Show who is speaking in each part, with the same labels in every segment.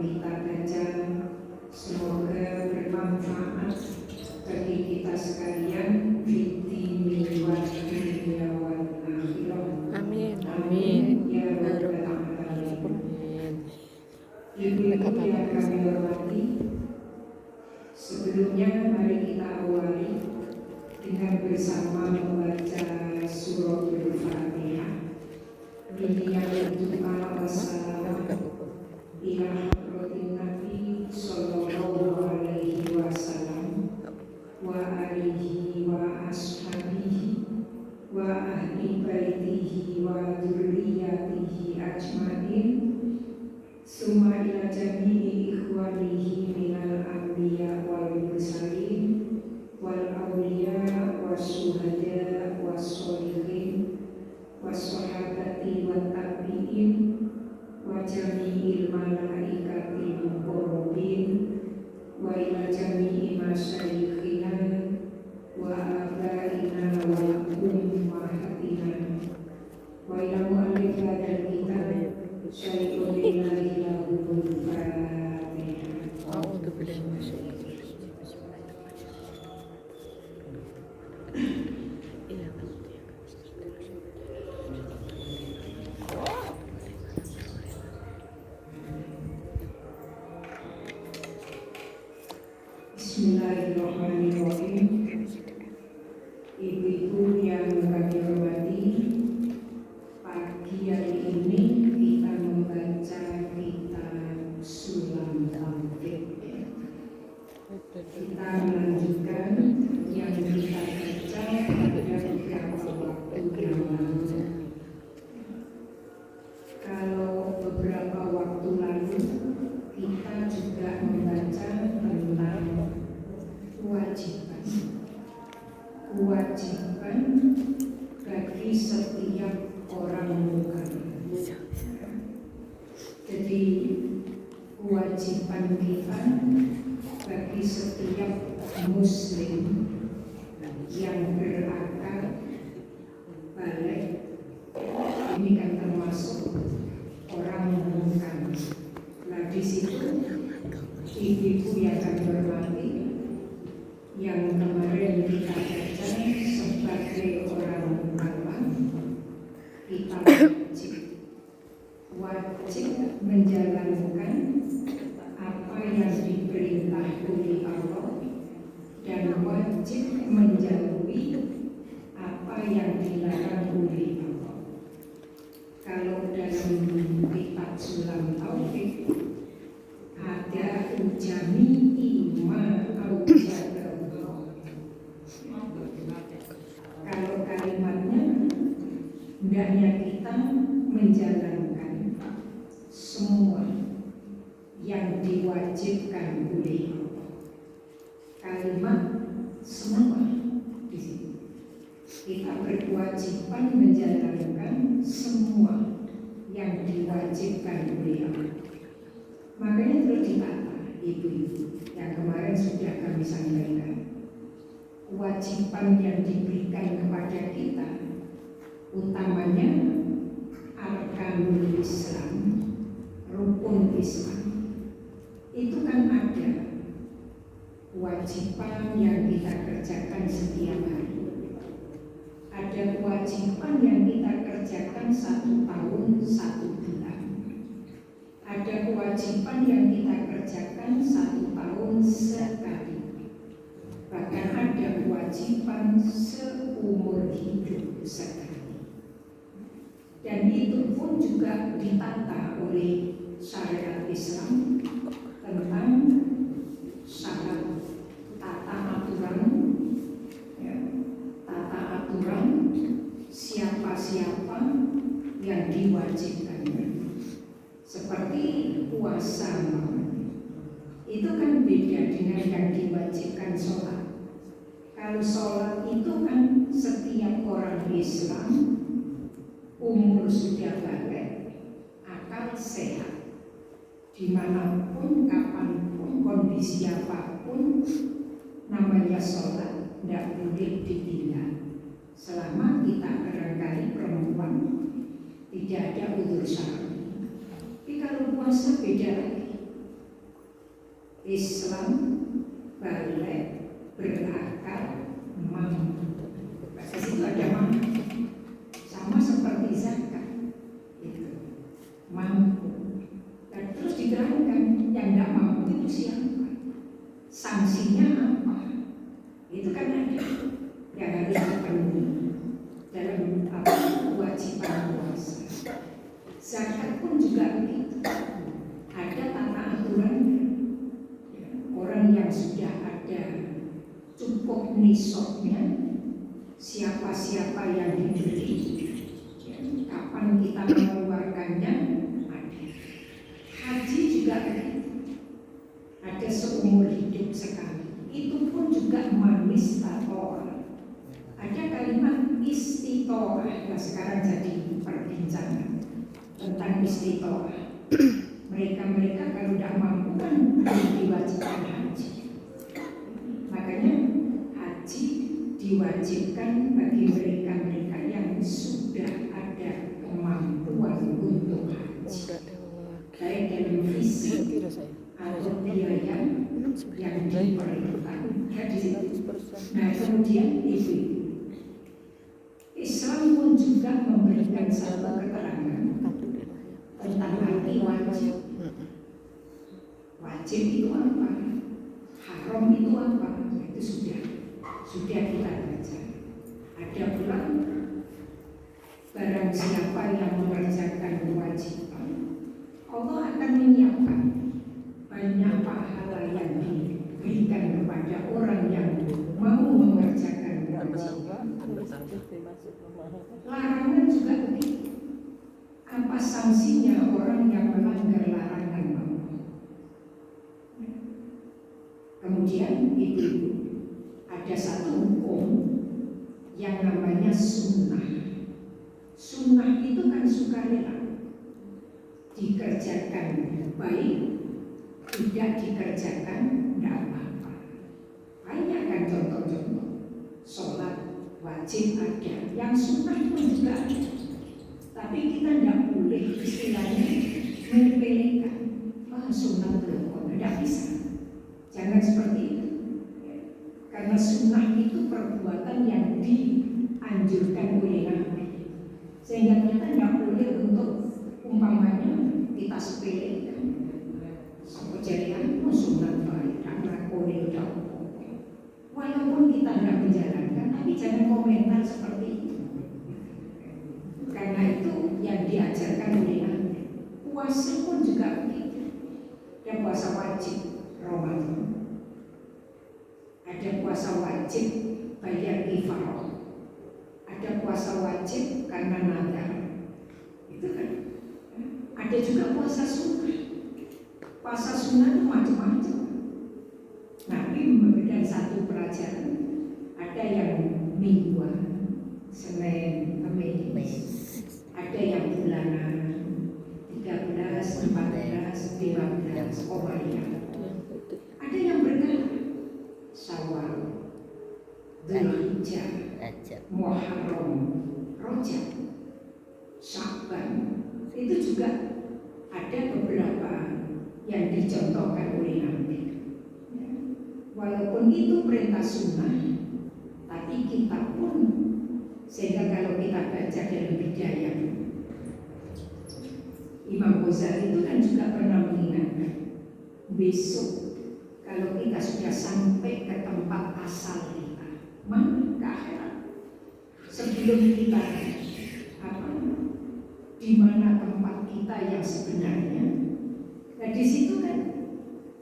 Speaker 1: kita baca semoga bermanfaat bagi kita sekalian fitni wa dunya wal akhirah.
Speaker 2: Amin.
Speaker 1: Amin ya rabbal alamin. Ibu-ibu yang kami hormati, sebelumnya mari kita awali dengan bersama membaca surah Al-Fatihah. Ini yang berdoa wassalam ila hadratin Nabi sallallahu alaihi wasallam wa alihi wa ashabihi wa ahli baitihi wa dzurriyyatihi ajmain. Summa ila jami'i ikhwanihi minal anbiya wal mursalin wal awliya was syuhada was sholihin was sahabati wat tabi'in wa jami'il malaikatil muqarrabin wa ila jami'i masyayikhina wa abaina wa ummahatina wa ila mu'allif hadzal kitab syaikhul lillahi lahul fatihah.
Speaker 2: A'udzu billahi minasyaitonir rajim.
Speaker 1: Bismillahirrahmanirrahim. Ibu-ibu yang kami hormati, pagi hari ini kita membaca kitab Sulam Taufik. Kita melanjutkan yang kita baca pada beberapa waktu yang lalu. Kalau beberapa waktu lalu kita juga membaca tentang kewajiban bagi setiap orang mukallaf. Jadi kewajiban kita bagi setiap muslim yang berakal balik, ini kan termasuk orang mukallaf. Nah di situ ibu yang kami hormati, yang kemarin kita baca sebagai orang mukallaf, kita wajib menjalankan apa yang diperintah oleh Allah dan wajib menjauhi apa yang dilarang oleh Allah. Kalau dalam kitab Sulam Taufik ada ujami ma aujada. Kalau kalimatnya hendaknya kita menjalankan semua yang diwajibkan oleh Allah. Kalimat semua di sini. Kita berkewajiban menjalankan semua yang diwajibkan oleh Allah. Makanya terus ditata ibu-ibu yang kemarin sudah kami sampaikan. Kewajiban yang diberikan kepada kita utamanya arkanul Islam, rukun Islam. Itu kan ada kewajiban yang kita kerjakan setiap hari. Ada kewajiban yang kita kerjakan 1 tahun 1 bulan. Ada kewajiban yang kita kerjakan 1 tahun sekali. Bahkan ada kewajiban seumur hidup sekali. Dan itu pun juga ditata oleh syariat Islam tentang syarat tata aturan, ya, tata aturan siapa-siapa yang diwajibkan. Seperti puasa, itu kan beda dengan yang diwajibkan sholat. Kalau sholat itu kan setiap orang Islam umur sudah balik, akal sehat, dimanapun, kapanpun, kondisi apapun, namanya sholat tidak boleh ditinggal. Selama kita barangkali perempuan tidak ada udzur syar'i. Tapi kalau puasa beda lagi. Islam balik berakar mampu. Bahasa situ ada mampu. Sama seperti zakat itu mampu. Dan terus diterangkan yang tidak mampu itu siapa, sanksinya apa, itu kan ada yang harus dipenuhi dalam kewajiban puasa. Zakat pun juga begitu, ada tata aturannya. Orang yang sudah ada cukup nisabnya, siapa-siapa yang diberi, kapan kita mengeluarkannya ada. Haji juga ada seumur hidup sekali, itu pun juga manis tatoah. Ada kalimat istitoah yang sekarang jadi perbincangan tentang istitoah. Mereka kalau tidak mampu kan diwajibkan haji. Makanya haji diwajibkan bagi mereka yang sudah ada kemampuan untuk haji, baik dalam fisik atau biaya yang diperlukan. Nah kemudian itu Islam pun juga memberikan satu keterangan tentang arti wajib. Wajib itu apa? Haram itu apa? Itu sudah kita baca. Ada pula barang siapa yang mengerjakan kewajiban, Allah akan menyiapkan banyak pahala yang diberikan kepada orang yang mau mengerjakan kewajiban. Larangan juga begitu. Apa sanksinya orang yang melanggar larangan Allah? Kemudian itu ada satu hukum yang namanya sunnah. Sunnah itu kan sukarela, dikerjakan baik, tidak dikerjakan tidak apa-apa. Banyak kan contoh-contoh. Sholat wajib ada, yang sunnah pun juga ada. Tapi kita tidak boleh istilahnya menyepelekan. Sunnah belum, tidak bisa. Jangan seperti itu. Karena sunnah itu perbuatan yang dianjurkan oleh Nabi. Sehingga kita tidak boleh untuk umpamanya kita sepelekan. Sampai jadikan sunnah baik karena kode udah. Walaupun kita tidak menjalankan, tapi jangan komentar seperti itu. Karena itu yang diajarkan oleh Nabi. Puasa pun juga begitu. Ada puasa wajib Ramadan, ada puasa wajib bayar kifarah, ada puasa wajib karena nazar. Itu kan. Ada juga puasa sunnah. Puasa sunnah itu macam-macam. Nabi memberikan satu pelajaran. Ada yang mingguan, Senin, Kamis. Ada yang bulanan, 13, 14, 15, Qamariyah. Ada yang berkala, Syawal, Dzulhijjah, Muharram, Rajab, Sya'ban. Itu juga ada beberapa yang dicontohkan oleh Nabi. Walaupun itu perintah sunnah, tapi kita pun, sehingga kalau kita baca dalam Bidayah, Imam Ghazali itu kan juga pernah mengingatkan, besok kalau kita sudah sampai ke tempat asal kita, mana ke akhirat, sebelum kita di mana tempat kita yang sebenarnya. Nah di situ kan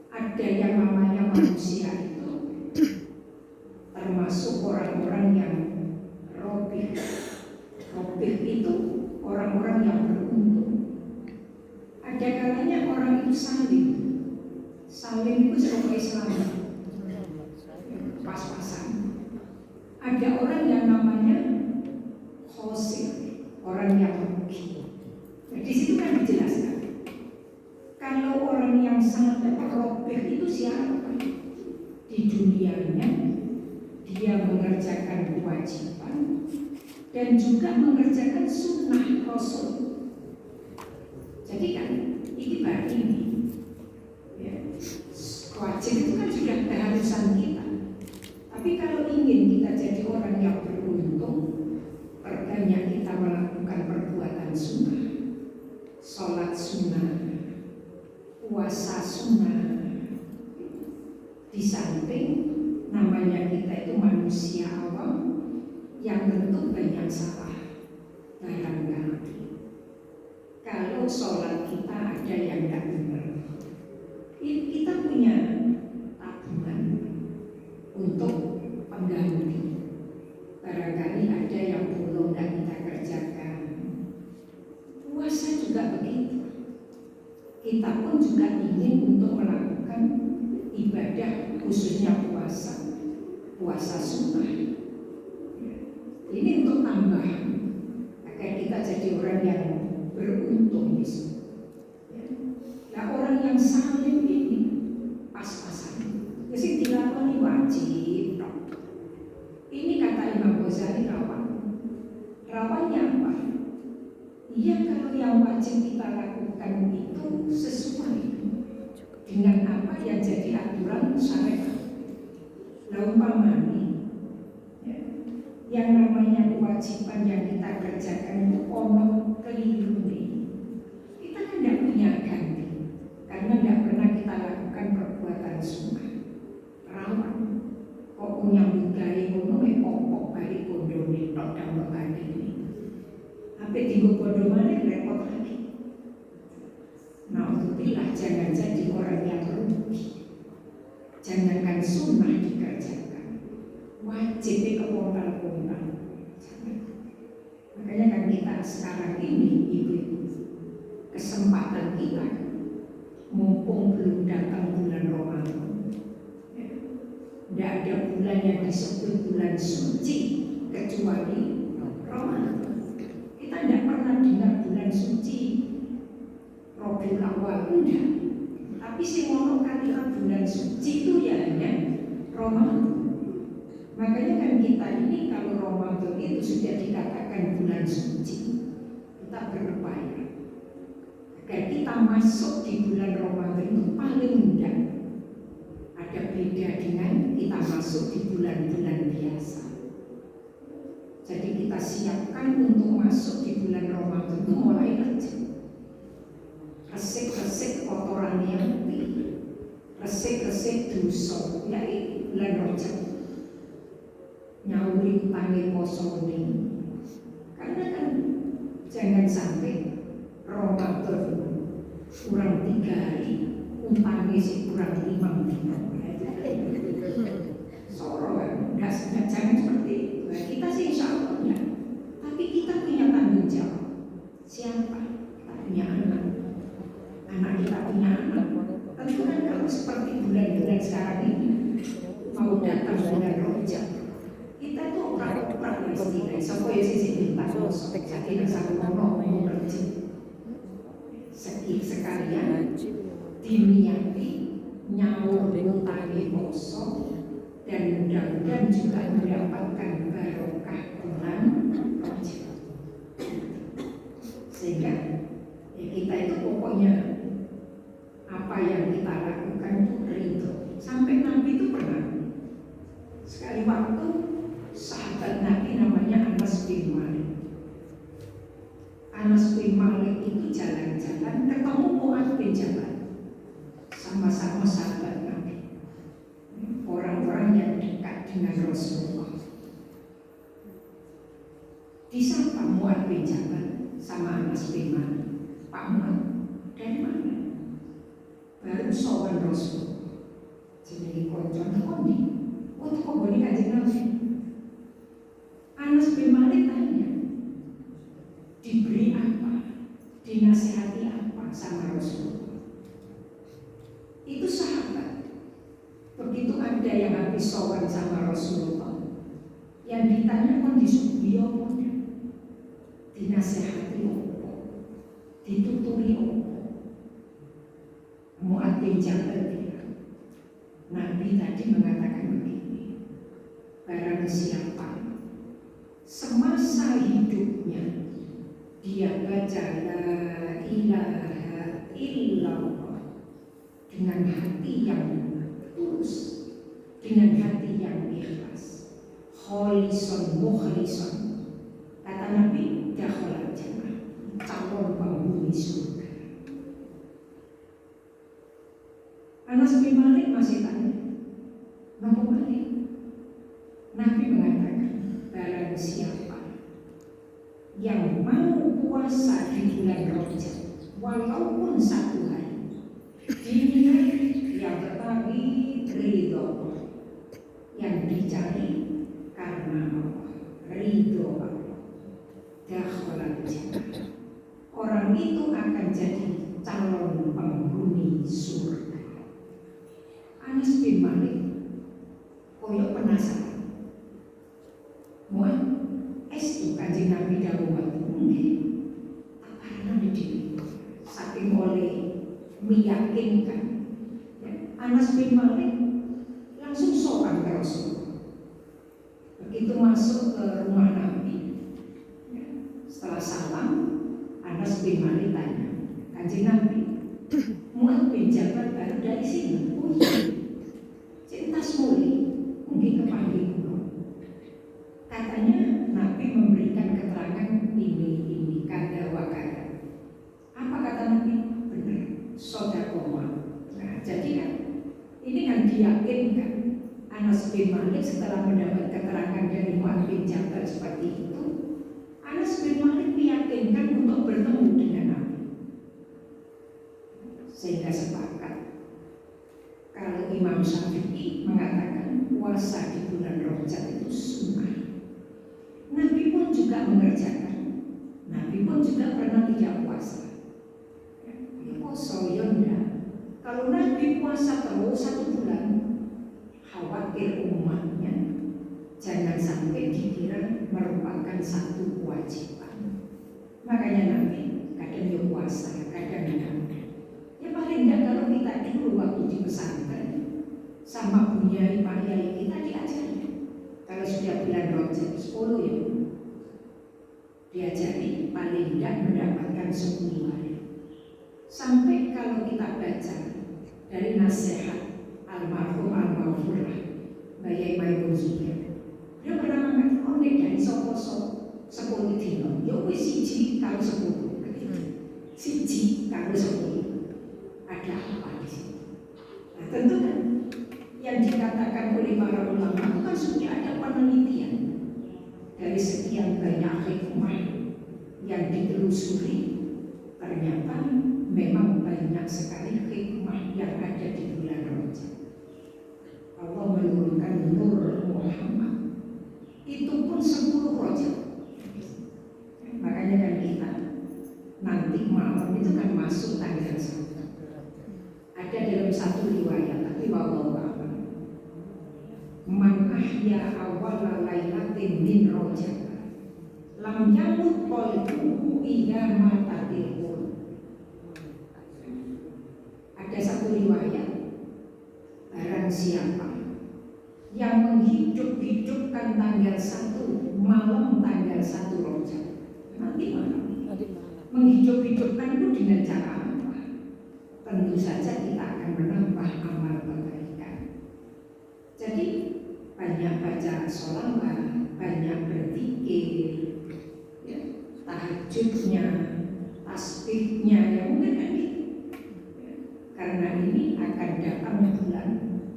Speaker 1: ada yang namanya manusia itu, termasuk orang-orang yang robih. Robih itu orang-orang yang beruntung. Ada kalanya orang itu salim itu sebagai Islam, pas-pasan. Ada orang yang namanya khosir, orang yang rugi. Nah, di situ kan dijelaskan kalau orang yang sangat robih itu siapa? Di dunianya dia mengerjakan kewajiban dan juga mengerjakan sunnah Rasul. Jadi kan ini berarti ini ya, kewajiban banyak kita melakukan perbuatan sunnah, sholat sunnah, puasa sunnah. Di samping namanya kita itu manusia awam yang tentu banyak salah barangkali. Kalau sholat kita ada yang tidak benar, kita punya tabungan untuk pengganti. Barangkali ada yang belum tidak kita kerjakan. Puasa juga begitu. Kita pun juga ingin untuk melakukan ibadah, khususnya puasa sunnah. Ini untuk tambahan agar kita jadi orang yang beruntung di sini. Nah, orang yang salim ini pas-pasan, mesti dilakoni wajib. Ini kata Imam Ghazali rawan. Rawannya apa? Iya, kalau yang wajib kita lakukan itu sesuai dengan apa yang jadi aturan syariat. Umpamanya yang namanya kewajiban yang kita kerjakan itu ono keliru nih. Kita kan tidak punya ganti karena tidak pernah kita lakukan perbuatan sunnah. Rawan kok punya budaya ngono pokok balik bodoh nih tok dampak balik ini. Apa tinggal bodoh mana repot lagi. Nah, alhamdulillah jangan jadi orang yang rugi. Jangankan sunnah dikerjakan, wajib kebongkar-bongkar. Makanya kan kita sekarang ini ibu-ibu, kesempatan kita mumpung belum datang bulan Ramadan, tidak ada bulan yang disebut bulan suci kecuali Ramadan. Kita tidak pernah dengar bulan suci Rabiul Awal, enggak. Tapi si mono kalian bulan suci itu ya hanya Ramadan. Makanya kan kita ini kalau Ramadan itu sudah dikatakan bulan suci, kita berupaya agar kita masuk di bulan Ramadan itu paling mudah. Ada beda dengan kita masuk di bulan-bulan biasa. Jadi kita siapkan untuk masuk di bulan Ramadan itu mulai rajin. Resik-resik kotoran yang resik-resik dosa, yaitu bulan Rajab. Nyawuri utangi poso ini. Karena kan jangan sampai Ramadan kurang 3 hari, utangi si kurang 5 dina. Soro kan, jangan seperti itu. Nah, kita sih insya Allah ya, tapi kita punya tanggung jawab. Siapa? Kita punya anak kita punya anak. Tentu kan kalau seperti bulan-bulan sekarang ini mau datang bulan Rajab, kita tuh orang-orang istilah supaya sisi bintang kosong jadi satu ngomong kerja sekalian diniati nyawa utangi poso dan mudah-mudahan juga mendapatkan barokah bulan Rajab. Sehingga ya kita itu pokoknya apa yang kita lakukan itu ridho. Sampai Nabi itu pernah sekali waktu sahabat Nabi namanya Anas bin Malik. Anas bin Malik itu jalan-jalan ketemu Mu'adz bin Jabal, sama-sama sahabat Nabi, orang-orang yang dekat dengan Rasulullah. Disapa Mu'adz bin Jabal sama Anas bin Malik, Pak Mu'adz dari mana? Baru sowan Rasul. Jadi konco kondi. Oh, kok boleh Kanjeng Nabi? Anas bin Malik tanya, diberi apa? Dinasihati apa sama Rasul? Itu sahabat. Begitu ada yang habis sowan sama Rasulullah, yang ditanya kan disuguhi apa? Dinasihati apa? Dituturi apa? Mu'adz bin Jabal bilang, Nabi tadi mengatakan begini, barang siapa semasa hidupnya dia baca la ilaha illallah dengan hati yang tulus, dengan hati yang ikhlas, kholison mukhlisun. Kata Kata Nabi, dakhala jannah, calon penghuni surga. Anas bin Malik masih tanya, Nabi Malik? Nabi mengatakan, barang siapa yang mau puasa di bulan Rajab walaupun 1 hari, dinilai yang tetapi ridho, yang dicari karena Allah, ridho Allah, dakhala jannah, orang itu akan jadi calon penghuni surga. Anas bin Malik koyo penasaran, muat itu Kanjeng Nabi dawuh mungkin apa namanya diri saking oleh meyakinkan ya. Anas bin Malik langsung sowan ke Rasulullah. Begitu masuk ke rumah Nabi ya, setelah salam Anas bin Malik tanya, Kanjeng Nabi, Mu'adz bin Jabal baru dari sini? Oh iya, cinta semuli mungkin kepanggil kulo. Katanya Nabi memberikan keterangan ini kada wakada. Apa kata Nabi? Benar, sodaqoh. Nah, jadi kan ini kan diyakinkan Anas bin Malik setelah mendapat keterangan dari Mu'adz bin Jabal seperti itu, Anas bin Malik meyakinkan untuk bertemu dengan Nabi. Sehingga sepakat kalau Imam Syafi'i mengatakan puasa di bulan Rajab itu sunnah. Nabi pun juga mengerjakan. Nabi pun juga pernah tidak puasa. Ya, puasa ya enggak. Kalau Nabi puasa terus 1 bulan, khawatir umatnya jangan sampai dikira merupakan satu kewajiban. Makanya Nabi kadang ya puasa, kadang enggak. Ya paling enggak kalau kita dulu waktu di pesantren sama Bunyai Pak Yai kita diajari. Kalau sudah bulan Rajab 10 ya diajari paling tidak mendapatkan 10 hari. Sampai kalau kita baca dari nasihat almarhum al-Maghfurah Mbak Yai Maimun Zubair, dia pernah mengatakan, oh nek dari sopo-sopo 10 dino, ya wis siji karo 10, siji karo 10. Ada apa di sini? Nah, tentu kan yang dikatakan oleh para ulama itu kan sudah ada penelitian dari sekian banyak hikmah yang ditelusuri, ternyata memang banyak sekali hikmah yang ada di bulan Rajab. Allah menurunkan Nur Muhammad itu pun 10 Rajab. Makanya kan kita nanti malam itu kan masuk tanggal 1. Ada dalam satu riwayat, tapi wallahu a'lam, man ahya awwala lailatin min Rajab lam yamut qalbuhu idza matatil qulub. Ada satu riwayat, barang siapa yang menghidup-hidupkan tanggal 1 malam tanggal 1 Rajab, nanti malam menghidup-hidupkan itu dengan cara apa? Tentu saja kita akan menambah amal kebaikan. Jadi banyak baca sholawat, banyak berzikir, ya, tahajudnya, tasbihnya, ya mungkin kan gitu. Ya, karena ini akan datang bulan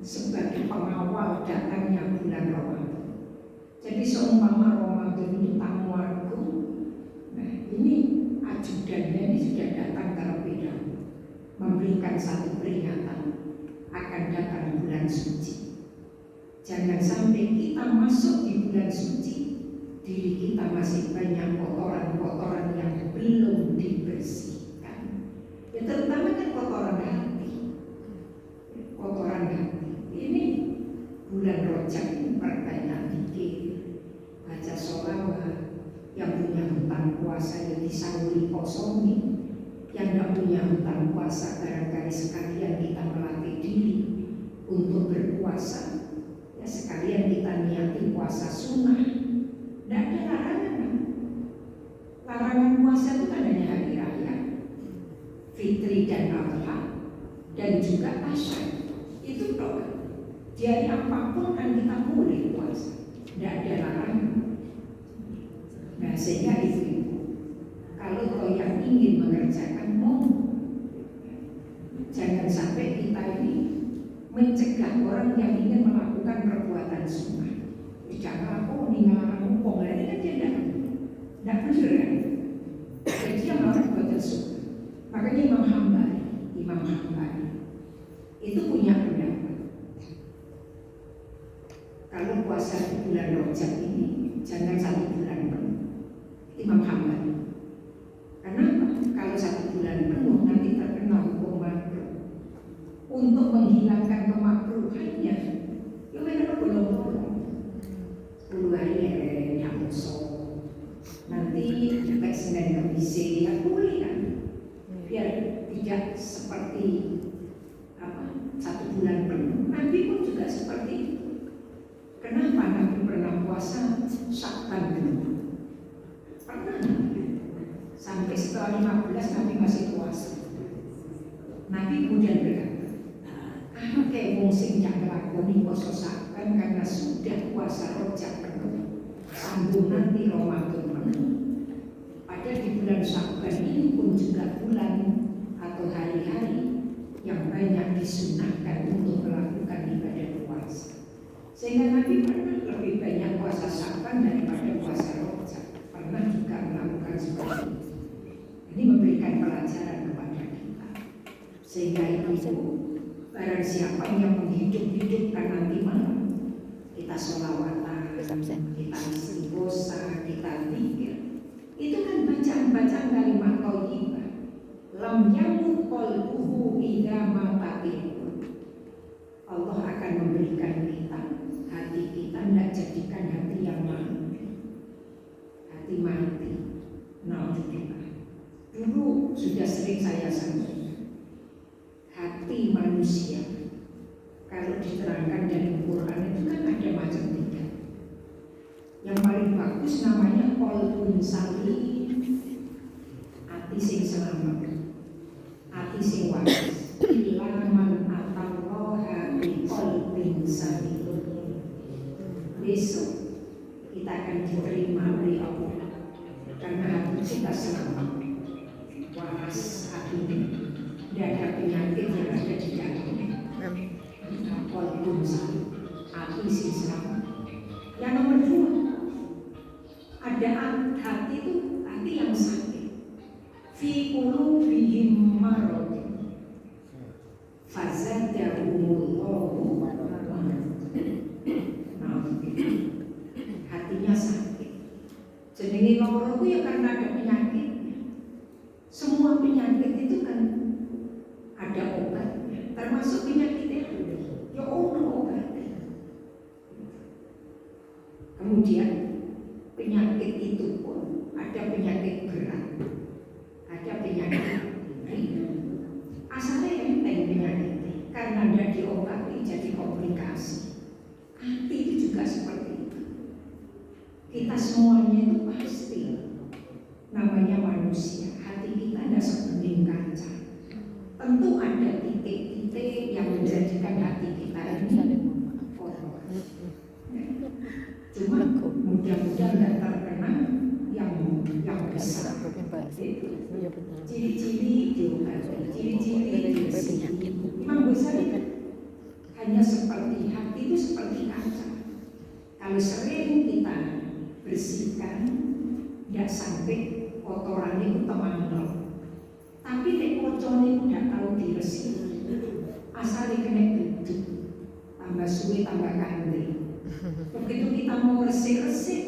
Speaker 1: sebagai pengawal datangnya bulan Ramadan. Jadi seumpama Ramadan itu tamu agung, nah ini ajudannya ini sudah datang terlebih dahulu, memberikan satu peringatan akan datang bulan suci. Jangan sampai kita masuk di bulan suci, diri kita masih banyak kotoran-kotoran yang belum dibersihkan. Ya terutama kan kotoran hati. Kotoran hati. Ini bulan Rajab ini perbanyak dikir, baca sholawat, yang punya hutang puasa yang disauri kosongi, yang tidak punya hutang puasa barangkali sekalian kita melatih diri untuk berpuasa. Ya sekalian kita niati puasa sunnah. Tidak ada larangan. Larangan puasa itu kan hanya hari raya, Fitri dan Adha, dan juga Asyar. Itu doa. Di hari apapun kan kita boleh puasa. Tidak ada larangan. Nah sehingga ibu-ibu, kalau kau yang ingin mengerjakan jangan sampai kita ini mencegah orang yang ingin melakukan perbuatan sunnah. Jangan aku ninggalkan mumpung, ini kan dia tidak benar kan? Jadi dia melakukan perbuatan sunnah. Makanya Imam Hambali itu punya pendapat. Kalau puasa di bulan Rajab ini jangan 1 bulan penuh. Imam Hambali. Kenapa? Kalau 1 bulan penuh nanti terkena hukum makruh. Untuk menghilangkan kemakruhannya, ya mereka bolong-bolong. 10 hari yang kosong. Nanti dekat Senin Kamis ya boleh kan? Biar tidak seperti 1 bulan penuh. Nabi pun juga seperti itu. Kenapa Nabi pernah puasa Sya'ban penuh? Pernah. Sampai setelah 15 Nabi masih puasa. Nabi kemudian berkata, "Aku kayak wong sing jak nglakoni puasa Sya'ban karena sudah puasa Rajab penuh. Sambung nanti Ramadan penuh." Padahal di bulan Sya'ban ini pun juga bulan atau hari-hari yang banyak disunahkan untuk melakukan ibadah puasa. Sehingga Nabi pernah lebih banyak puasa Sya'ban daripada puasa Rajab. Pernah juga melakukan seperti itu. Ini memberikan pelajaran kepada kita. Sehingga itu barang siapa yang menghidup-hidupkan nanti malam, kita sholawatan, kita istighosah, kita zikir, itu kan bacaan-bacaan kalimat thayyibah. Lam yamut qalbuhu idza mata. Allah akan memberikan kita hati kita, tidak jadikan hati yang mati. Hati mati. Naudzubillah. Dulu sudah sering saya sampaikan, hati manusia kalau diterangkan dari Quran itu kan ada macam 3. Yang paling bagus namanya qalbun salim, hati sing selamat, hati sing waras. Illa man atallaha bi qalbin salim. Besok kita akan diterima oleh Allah karena hati kita selamat, waras hatinya, tidak ada penyakit yang ada di dalamnya. Qalbun salim, hati sing selamat. Yang nomor 2, ada hati itu hati yang sakit. Fi qulubihim marad fazadahumullahu marad. Hatinya sakit. Jenenge loro itu ya karena ada penyakitnya. Semua penyakit itu kan ada obatnya, termasuk penyakit itu. Ya obatnya. Kemudian penyakit itu pun ada penyakit berat, ada penyakit ringan. Asalnya enteng penyakit karena tidak diobati jadi komplikasi. Hati itu juga seperti itu. Kita semuanya itu pasti namanya manusia. Hati kita tidak sebening kaca. Tentu ada titik-titik yang menjadikan hati kita ini kotor. Cuma mudah-mudahan tidak terkena yang besar. Ciri-ciri Imam Ghazali hanya seperti hati itu seperti kaca. Kalau sering kita bersihkan, tidak sampai kotoran itu temantel. Tapi nek kocornya itu tidak tahu diresik. Asal kena duduk, tambah suwe tambah kandil. Begitu kita mau resik-resik,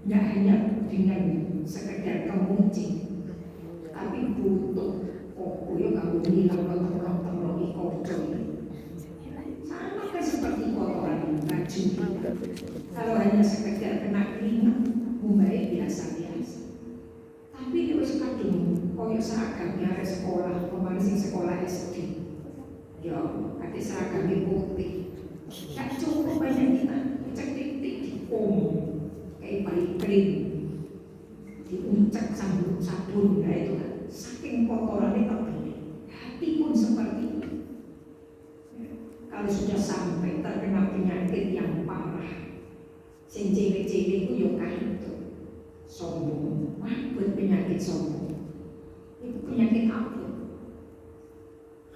Speaker 1: tidak hanya dengan sekedar kemuncing, tapi butuh koyo kamu bilang temrok-temrok kotor. Sama kan seperti kotoran baju. Kalau hanya sekedar kena keringat, baik biasa-biasa. Tapi dia wis kadung koyo seragamnya sekolah, pemain sekolah SD. Ya, ada seragamnya putih. Gak cukup banyak kita cek-cek di kayak balik krim, diuncak sabun, nah itu kan saking kotorannya terbenih. Hati pun seperti itu. Kalau sudah sampai terkena penyakit yang parah, sing cilik-cilik itu yo itu sombong, wabut penyakit sombong. Itu penyakit abot.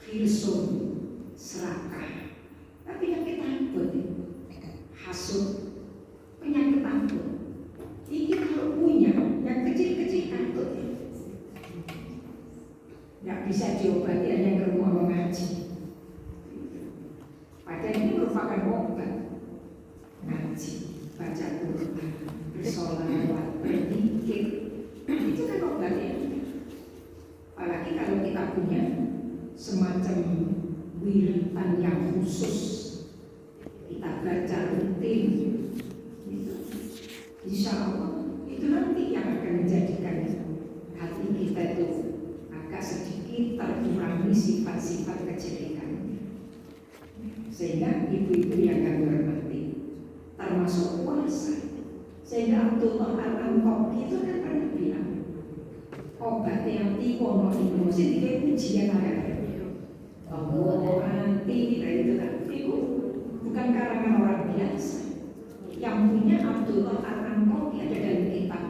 Speaker 1: Khilsun, serakah. Tapi penyakit abot, hasut, penyakit abot. Ini kalau punya yang kecil-kecil abot, nggak bisa diobati hanya ke rumah mengaji. Padahal ini merupakan obat. Ngaji, baca Quran, bersolawat, berzikir, itu kan obatnya. Apalagi kalau kita punya semacam wiridan yang khusus, kita baca rutin, gitu. Insya Allah itu nanti yang akan menjadikan hati kita itu agak sedikit terkurangi sifat-sifat kejelekan, sehingga ibu-ibu yang kami hormati, termasuk puasa. Sehingga Abdullah Al-Anqabi itu kan pernah bilang, obat yang tikono itu mesti tiga ujian ada. Oh, anti itu kan itu bukan karangan orang biasa. Yang punya Abdullah Al-Anqabi ada dalam kitab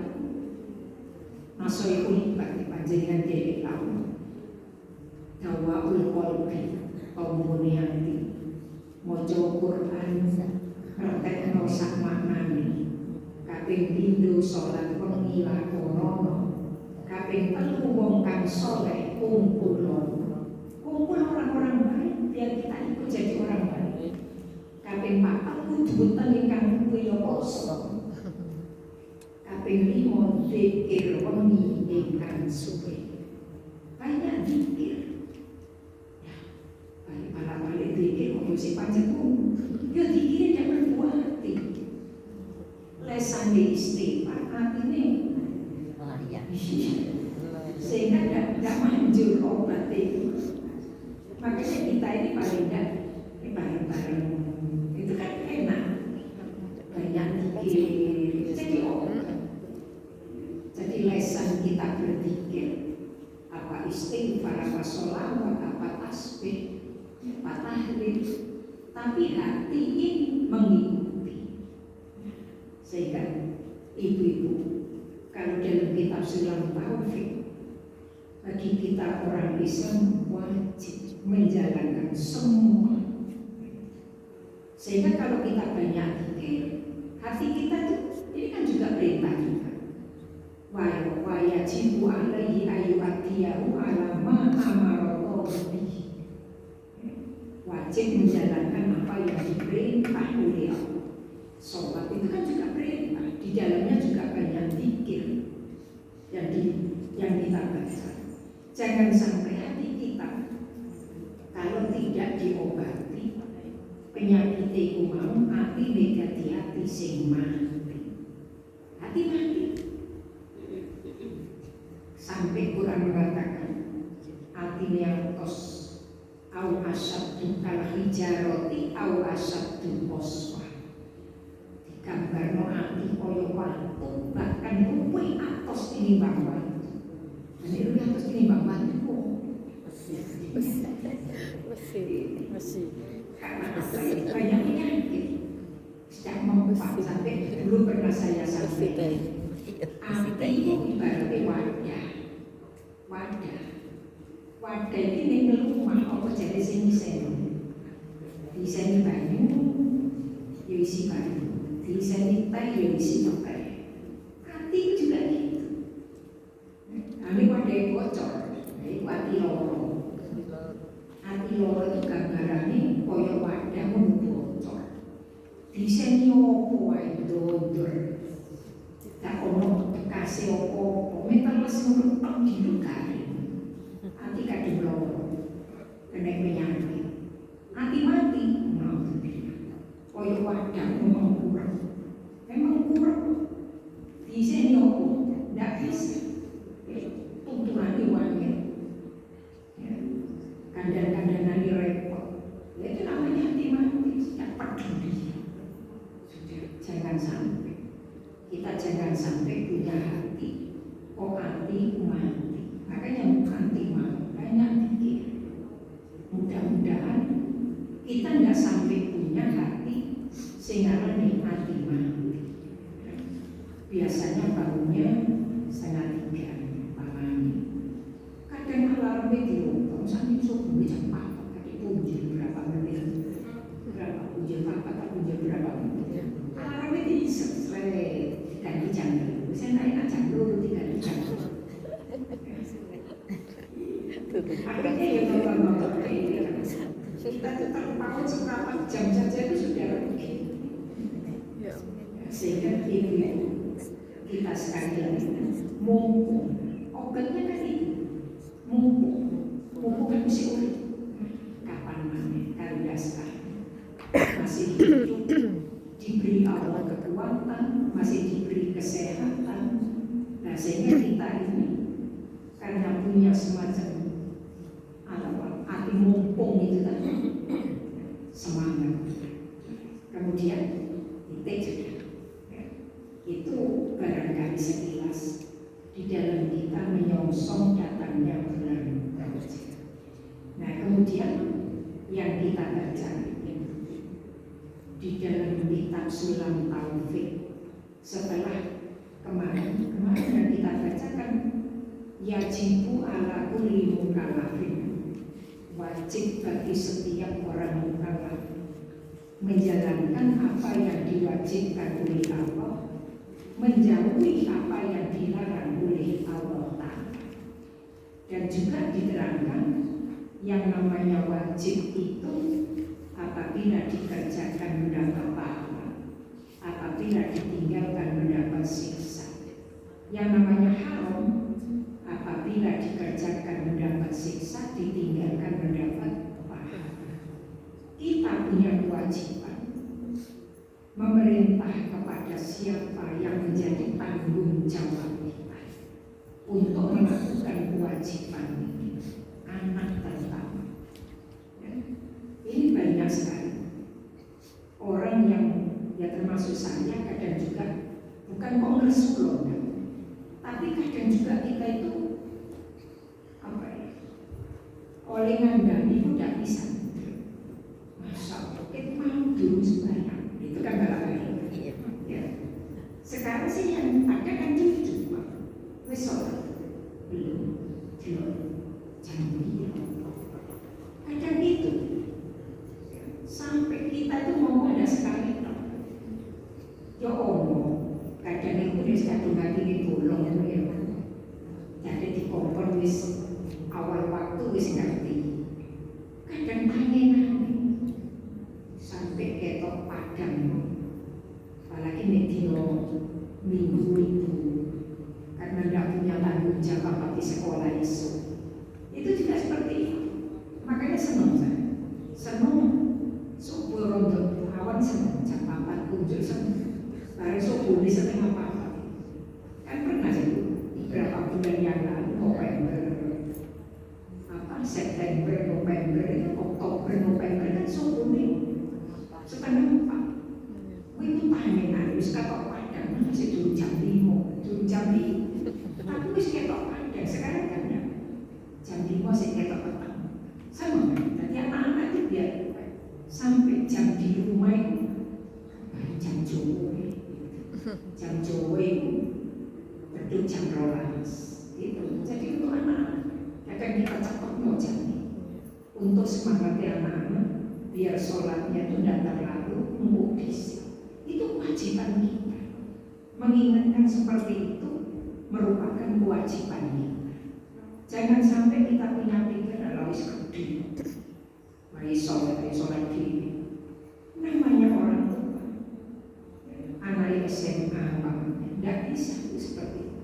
Speaker 1: Nasoihul Ibad, panjenengan dia tahu. Dawaul Qalbi, komunianti, mojo Quran, ngertek nosak maknani. Kaping pindho salat wengi lakonono, kaping telu wong kang saleh kumpul orang-orang baik biar kita ikut jadi orang baik. Kaping 4 kudu ingkang kuya poso, kaping 5 zikir wengi ingkang suwe. Banyak zikir, ya balik zikir kok mesti panjenengan yo zikir ndak berbuati. Lesan di istighfar artinya sehingga tidak manjur obat itu. Makanya kita ini paling tidak bareng-bareng itu kan enak, banyak zikir jadi obat. Jadi lesan kita berzikir, apa istighfar, apa sholawat, apa tasbih, apa tahlil, tapi hati ini mengikuti. Sehingga ibu-ibu, kalau dalam kitab Sulam Taufik, bagi kita orang Islam wajib menjalankan semua. Sehingga kalau kita banyak zikir, hati kita tuh ini kan juga perintah juga. Wa yajibu alaihi ayyu'atiyahu ala ma amarallahu bihi. Wajib menjalankan apa yang diperintah oleh Allah. Sholat itu kan juga perintah, di dalamnya juga banyak zikir yang kita baca. Jangan sampai hati kita kalau tidak diobati penyakit itu mau hati negatif, hati sing mati, hati mati. Sampai Quran mengatakan hati yang kos au asyaddu kal hijarati au asyaddu qaswa. Gambar no hati koyo watu, bahkan luwih atos tinimbang watu. Ini luwih atos tinimbang watu. Masih. Karena apa ya? Banyak penyakit. Sejak mempak sampai dulu pernah saya sampaikan. Hati itu ibaratnya wadah. Wadah ini rumah apa jadi sini desain banyu, isi banyu. Desain teh ya isi teh. Hati juga gitu. Kami wadah bocor, itu hati loro. Hati loro itu gambarannya koyo wadah mun bocor. Desain opo wae dodor. Tak ono bekase opo-opo, meteles ngono tok dilukari. Hati kadung loro. Kena penyakit. Hati mati, koyo wadah memang kurang. Di sini opo, tidak bisa. Tuntunan wangi, kandang-kandangan repot. Itu namanya hati mati, tidak peduli. Jangan sampai punya hati. Kok hati mati? Makanya hati mati banyak dikit. Mudah-mudahan kita tidak sampai punya hati sehingga hati mati. biasanya bangunnya 2:30 pagi. Kadang alarmnya dirobong sampai subuh jam 4, tadi punjul berapa menit, berapa punjul 4 atau punjul berapa menit. Alarmnya diisep, diganti jam 2. Saya naik jam 2 diganti jam 2. Akhirnya ya nonton ini. Kita tuh terpaut seberapa jam saja itu sudah rugi. Sehingga ibu kita sekalian mumpung obatnya kan itu mumpung kan masih urip. Kapan mana kalau dasar masih hidup, diberi Allah kekuatan, masih diberi kesehatan. Nah sehingga kita ini karena punya semacam hati mumpung itu tadi, semangat. Kemudian kita juga itu barangkali sekilas di dalam kita menyongsong datangnya bulan Ramadan. Nah kemudian yang kita baca di dalam kitab Sulam Taufik setelah kemarin yang kita bacakan yajibu ala kulli mukallafin, wajib bagi setiap orang mukallaf menjalankan apa yang diwajibkan oleh Allah, menjauhi apa yang dilarang oleh Allah Ta'ala. Dan juga diterangkan yang namanya wajib itu apabila dikerjakan mendapat pahala, apabila ditinggalkan mendapat siksa. Yang namanya haram apabila dikerjakan mendapat siksa, ditinggalkan mendapat pahala. Kita punya kewajiban memerintah kepada siapa yang menjadi tanggung jawab kita untuk melakukan kewajiban ini, anak terutama. Ya. Ini banyak sekali orang yang ya termasuk saya kadang juga bukan kongres tapi kadang juga kita itu apa ya, oleh ngandani itu tidak bisa. Masa kita mau dulu sembahyang itu kan barangkali ya. Sekarang sih yang ada kan cucu wis sholat belum jam 2 kadang itu sampai kita tuh mau ada sekali ya kadang itu dia kadung hati di bolong ya. Jadi di kompor wis awal waktu wis ngerti. Kadang tanya sampai ketok padang. Apalagi nek dino minggu itu karena tidak punya tanggung jawab di sekolah isu. Itu juga seperti itu. Makanya senang saya. Senang subuh rondo awan senang jam 4 kunjul senang. Baru subuh di setengah 4. Kan pernah sih beberapa bulan yang lalu November, September, November, Oktober, November kan subuh nih setengah 4. Itu tanya harus ketok padang masih dulu jam 5, dulu jam 5. Tapi wis ketok padang sekarang kan ya jam 5 sih ketok petang. Sama kan? Jadi anak-anak itu biar sampai jam di rumah itu jam Jawa itu berdua jam 12 gitu. Jadi untuk anak-anak kadang kita cepat mau jadi untuk semangatnya anak-anak biar sholatnya itu tidak terlalu mengubis. Itu kewajiban kita. Mengingatkan seperti itu merupakan kewajiban kita. Jangan sampai kita punya pikiran harus gede mari sholat di namanya orang tua anak SMA tidak bisa itu seperti itu.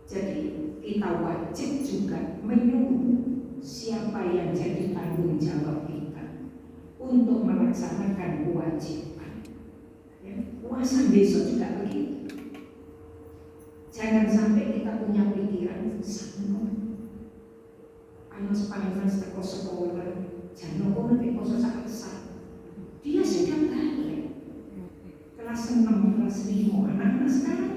Speaker 1: Jadi kita wajib juga menyuruh siapa yang jadi tanggung jawab kita untuk melaksanakan kewajiban. Ya, puasa besok juga begitu. Jangan sampai kita punya pikiran sanggup panas teko sekolah, jangan kono teko sesak-sesak. Dia sudah balik kelas 6, kelas 5, anak-anak sekarang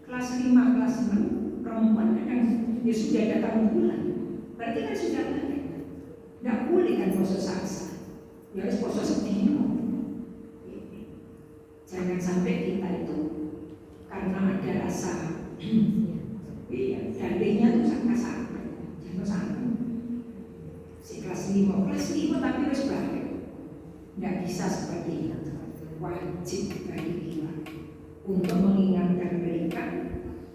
Speaker 1: kelas 5, kelas 6 perempuan kan dia sudah datang bulan, berarti kan sudah balik. Tidak boleh kan poso saksa, ya harus poso sedino. Jangan sampai kita itu karena ada rasa iya, dalihnya tuh sampai jangan si kelas 5 tapi harus balik. Nggak bisa seperti itu. Wajib bagi kita untuk mengingatkan mereka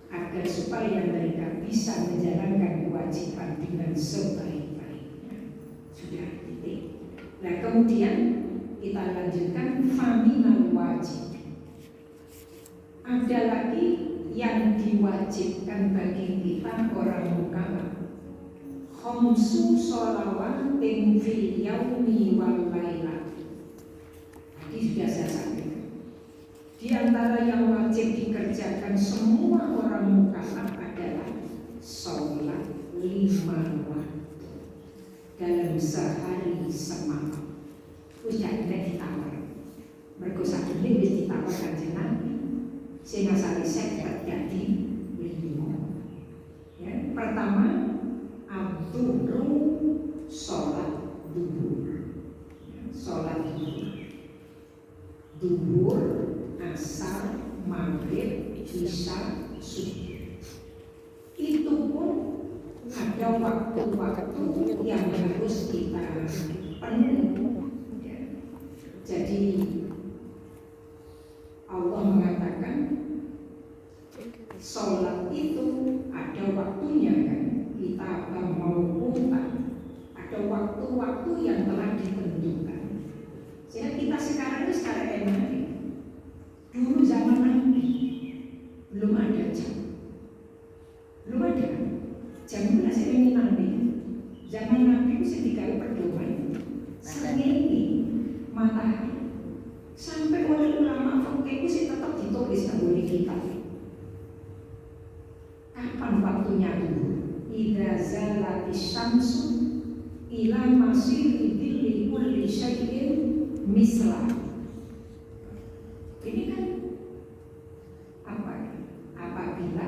Speaker 1: agar supaya mereka bisa menjalankan kewajiban dengan sebaik-baiknya. Sudah titik. Nah kemudian kita lanjutkan faminal wajib. Ada lagi yang diwajibkan bagi kita orang mukallaf. Khamsu shalawatin fil yaumi wal lailah. Ini sudah saya sampaikan. Di antara yang wajib dikerjakan semua orang mukallaf adalah sholat 5 waktu dalam sehari semalam. Terus jangan ditawar. Mergo sakjane wis ditawar Kanjeng Nabi. Sing asale seket jadi 5. Ya, pertama abduru sholat duhur. Sholat duhur, asar, maghrib, isya, subuh. Itu pun ada waktu-waktu yang harus kita penuhi. Jadi Allah mengatakan sholat itu ada waktunya kan. Kita mau utang, ada waktu-waktu yang telah ditentukan. Sehingga kita sekarang enak. Dulu zaman Nabi belum ada jam, belum ada jam masih ini Nabi. Zaman Nabi itu sedikit pedoman, sengini matahari. Sampai oleh ulama fikih itu tetap ditulis di kitab. Kapan waktunya dulu? Idza zalatis syamsu ila masiri dhilli kulli syai'in misla. Ini kan apabila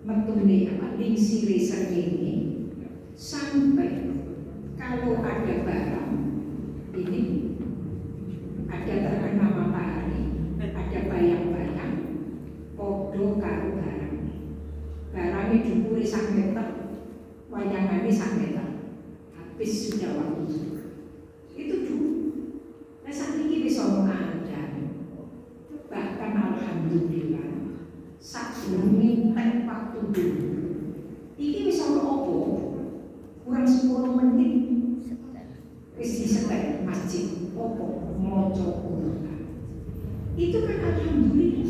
Speaker 1: metune lingsire srengenge sampai kalau ada barang ini ada terkena matahari, ada bayang-bayang podo karo barangnya dukure 1 meter, wayangannya 1 meter, habis sudah waktu itu dulu. Nah saat ini bisa ada, bahkan alhamdulillah saat belum waktu dulu ini bisa opo kurang 10 menit wis disetel masjid opo maca Quran. Itu kan alhamdulillah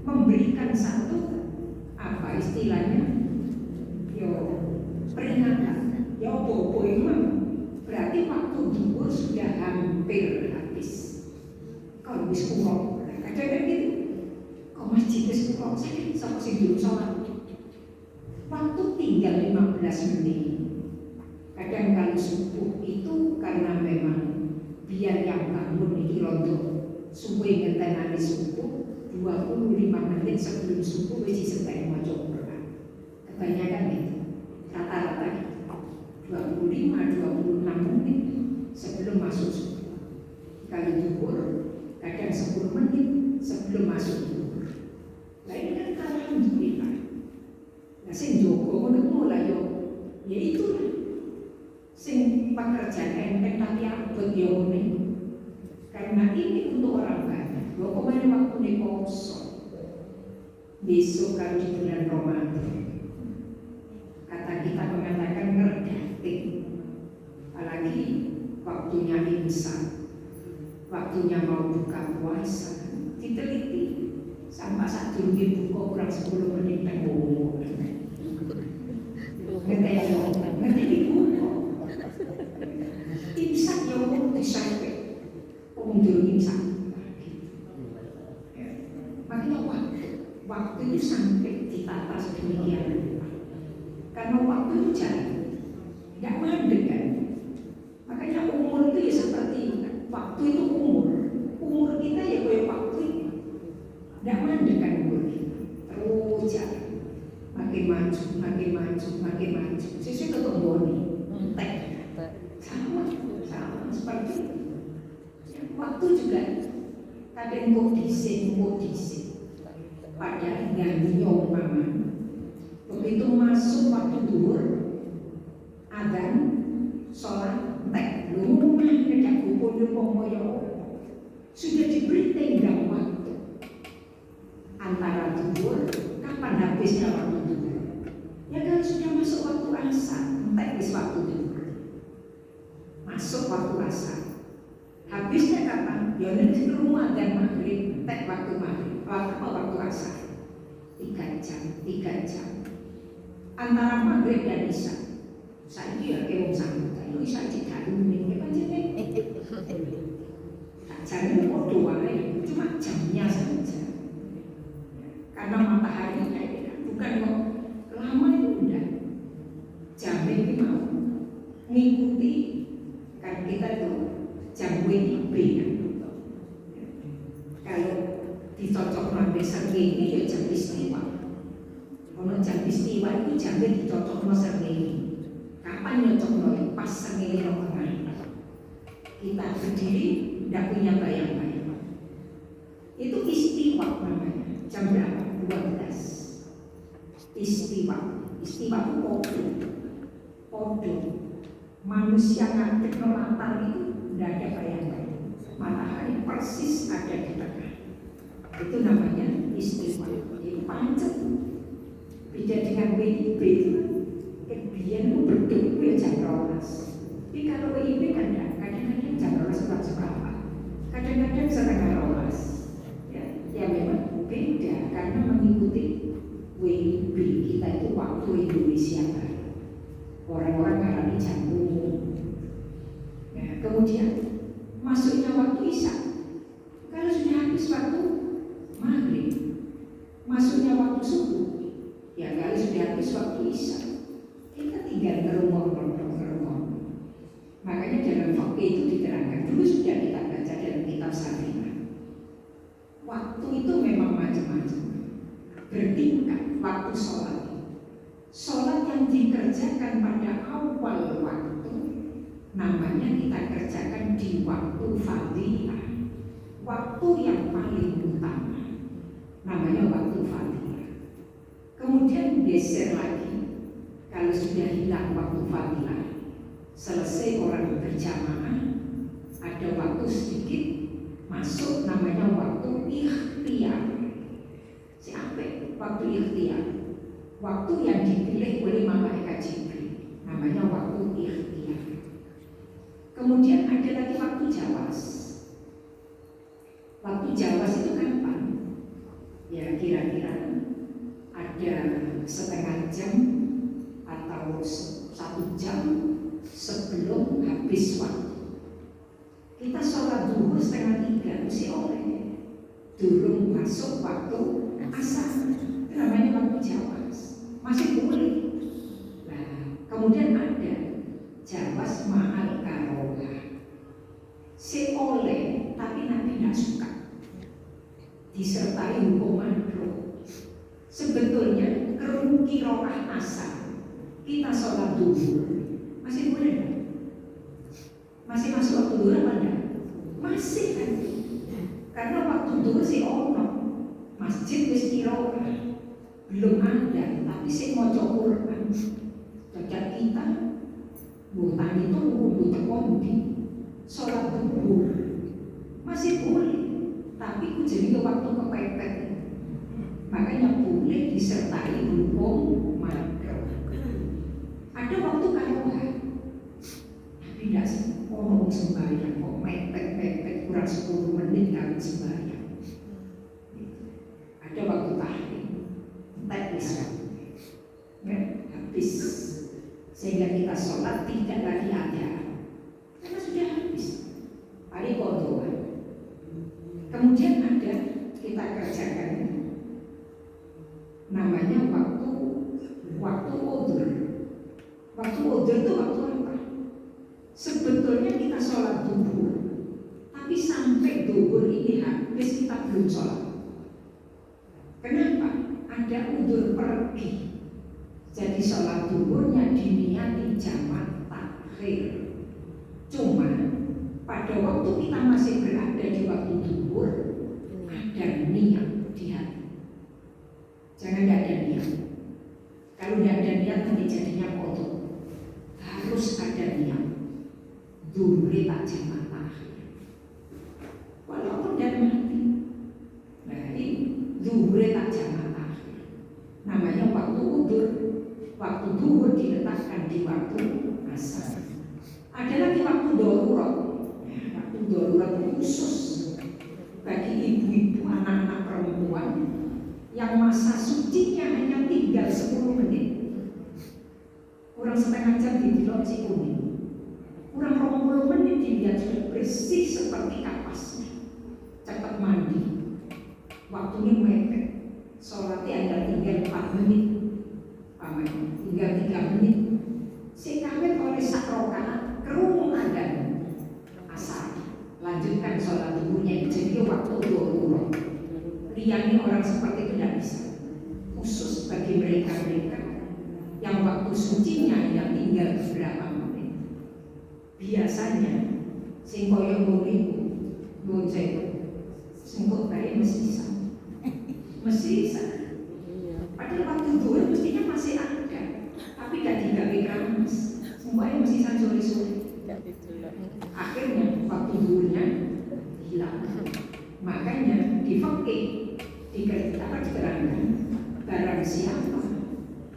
Speaker 1: memberikan satu apa istilahnya peringatan opo memang berarti waktu duhur sudah hampir habis. Kalau wis kurang kadang-kadang gitu kok masjid wis kurang sakit sama sing dulu sholat waktu tinggal 15 menit. Kadang kalau subuh itu karena memang biar yang bangun iki rondo suwe ngentenani subuh 25 menit sebelum subuh wis disetel maca Quran. Kebanyakan itu rata-rata 25-26 menit sebelum masuk subuh. Kalau duhur kadang 10 menit sebelum masuk duhur. Nah ini kan alhamdulillah. Nah sing jogo ngono lah yo ya itulah sing pekerjaan enteng tapi abot yo ngene. Karena ini untuk orang banyak. Lo kemarin waktu di kosong besok kalau di bulan Ramadan kata kita mengatakan ngerdating, apalagi waktunya imsak, waktunya mau buka puasa diteliti sama satu buka kurang 10 menit dan bohong ngerti dibuka imsak ya mau disampai dulu imsak. Makanya waktu itu sampai ditata sedemikian rupa. Karena waktu itu jalan, nggak mandek kan. Makanya umur itu ya seperti waktu itu umur kita ya kayak waktu itu, nggak mandek kan umur kita. Terus jalan, makin maju. Sesuai ketemu nih, sama seperti itu. Waktu juga kadang kok disik pada nyanyo mama. Begitu masuk waktu duhur, adzan, sholat, tek, lumah ngedak kupon moyo sudah diberi tenggang waktu antara duhur, kapan habisnya waktu duhur. Ya kan sudah masuk waktu asar, tek wis waktu duhur. Masuk waktu asar. Habisnya kapan? Ya nanti rumah dan maghrib, tek waktu maghrib, waktu asar. 3 jam. Antara maghrib dan isya. Saya ya wong sambut, lu isya tidak menit ya pancene. Jamnya podo wae, cuma jamnya saja. Karena matahari bukan kok lama itu udah. Jamnya ini mau mengikuti kan kita tuh jam WIB kan. Kalau dicocok sampai sengenge ya jam istiwa. Kalau jam istiwa itu jamnya dicocok sama sengenge. Kapan nyocok pas sengenge tengah. Kita berdiri tidak punya bayang-bayang. Itu istiwa namanya. Jam berapa? 12. Istiwa itu podo. Manusia ngadeg latar itu tidak ada bayang-bayang. Matahari persis ada di tengah. Itu namanya istiwa. Itu pancet. Beda dengan WIB itu kebiasaan itu berdua ya jam 12. Tapi kalau WIB kan kadang-kadang jam 12 seberapa. Kadang-kadang setengah 12. Ya memang beda karena mengikuti WIB kita itu waktu Indonesia Barat. Orang-orang ngarani jam umum. Nah, kemudian masuknya waktu isya. Kalau sudah habis waktu maghrib, masuknya waktu subuh. Ya kalau sudah habis waktu isya, kita tinggal ngerumah. Makanya dalam fakih itu diterangkan, dulu sudah kita baca dalam kitab Safinah. Waktu itu memang macam-macam, bertingkat waktu sholat. Sholat yang dikerjakan pada awal waktu, namanya kita kerjakan di waktu fadhilah. Waktu yang paling utama, namanya waktu fadhilah. Kemudian geser lagi, kalau sudah hilang waktu fadhilah, selesai orang berjamaah, ada waktu sedikit masuk namanya waktu ikhtiar. Siapa? Waktu ikhtiar. Waktu yang dipilih oleh malaikat Jibril, namanya waktu ikhtiar. Kemudian ada lagi waktu jawas. Waktu jawas itu kapan? Ya kira-kira ada setengah jam atau 1 jam sebelum habis waktu. Kita sholat duhur 2:30 mesti oleh durung masuk waktu asar. Itu namanya waktu jawas, masih boleh. Nah, kemudian ada jawas ma'al karolah, si oleh tapi Nabi tidak suka disertai hukum makruh. Sebetulnya kerugi rokaat asar kita sholat duhur masih boleh, masih masuk waktu duhur apa enggak? Masih kan? Karena waktu duhur si ono masjid wis kira belum ada, tapi si maca Quran. Cocok kita bukan itu butuh kondi sholat duhur masih boleh, tapi jadi waktu kepepet. Makanya boleh disertai hukum makruh. Ada waktu karoha, tapi tidak orang sembahyang kok mepet kurang 10 menit kalau sembahyang. Ada waktu tahrim, teknis ya, habis sehingga kita sholat tidak lagi ada karena sudah habis hari kodohan. Kemudian ada kita kerjakan namanya waktu udzur. Waktu udzur itu waktu apa? Sebetulnya kita sholat duhur, tapi sampai duhur ini habis kita belum sholat. Kenapa? Ada udzur pergi. Jadi sholat duhurnya diniati jamak takhir. Cuma pada waktu kita masih berada di waktu duhur, ada niat di hati. nanti jadinya kotor. Harus ada niat. Dure tak jamaah. Walaupun dan mati. Nah ini dure tak jamaah. Namanya waktu udur. Waktu duhur diletakkan di waktu asar. Ada lagi waktu darurat. Waktu darurat khusus bagi ibu-ibu anak-anak perempuan yang masa sucinya hanya tinggal 10 menit. Kurang setengah jam di Dilok Cikuni. Kurang 20 menit dilihat sudah bersih seperti kapasnya. Cepat mandi. Waktunya mepet. Sholatnya ada tinggal 4 menit. Tinggal 3 menit. Sekawet oleh sak rakaat kerungu adan asar. Lanjutkan sholat duhurnya. Jadi waktu darurat. Liyane orang seperti itu tidak bisa. Khusus bagi mereka-mereka yang waktu sucinya yang tinggal beberapa menit. Biasanya sing koyo ngono iku gojek sing kok bae mesti bisa. Mesti bisa. Padahal waktu duhur mestinya masih ada, tapi gak digawe keramas. Semuanya mesti sore-sore. Akhirnya waktu duhurnya hilang. Makanya di fikih diterangkan barang siapa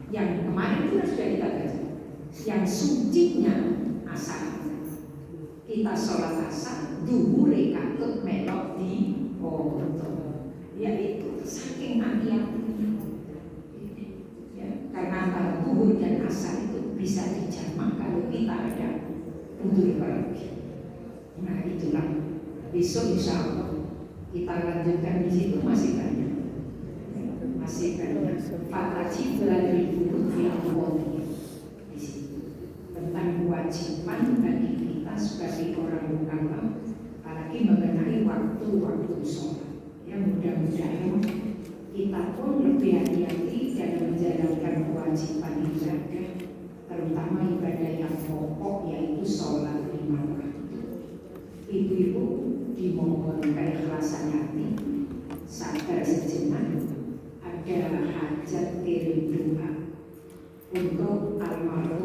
Speaker 1: yang kemarin itu sudah kita baca, yang sucinya asar, kita sholat asar duhure katut melok di foto, yaitu saking hati-hatinya. Ya, karena antara duhur dan asar itu bisa dijamak kalau kita ada udur pergi. Nah itulah besok insya Allah kita lanjutkan di situ masih banyak. Fatajib dari buku yang di situ tentang kewajiban bagi kita sebagai orang mukallaf, apalagi mengenai waktu-waktu sholat. Ya mudah-mudahan kita pun lebih hati-hati dalam menjalankan kewajiban ibadah, terutama ibadah yang pokok yaitu sholat 5 waktu. Ibu-ibu dimohon keikhlasan hati, sabar sejenak. Ada hajat kirim doa untuk almarhum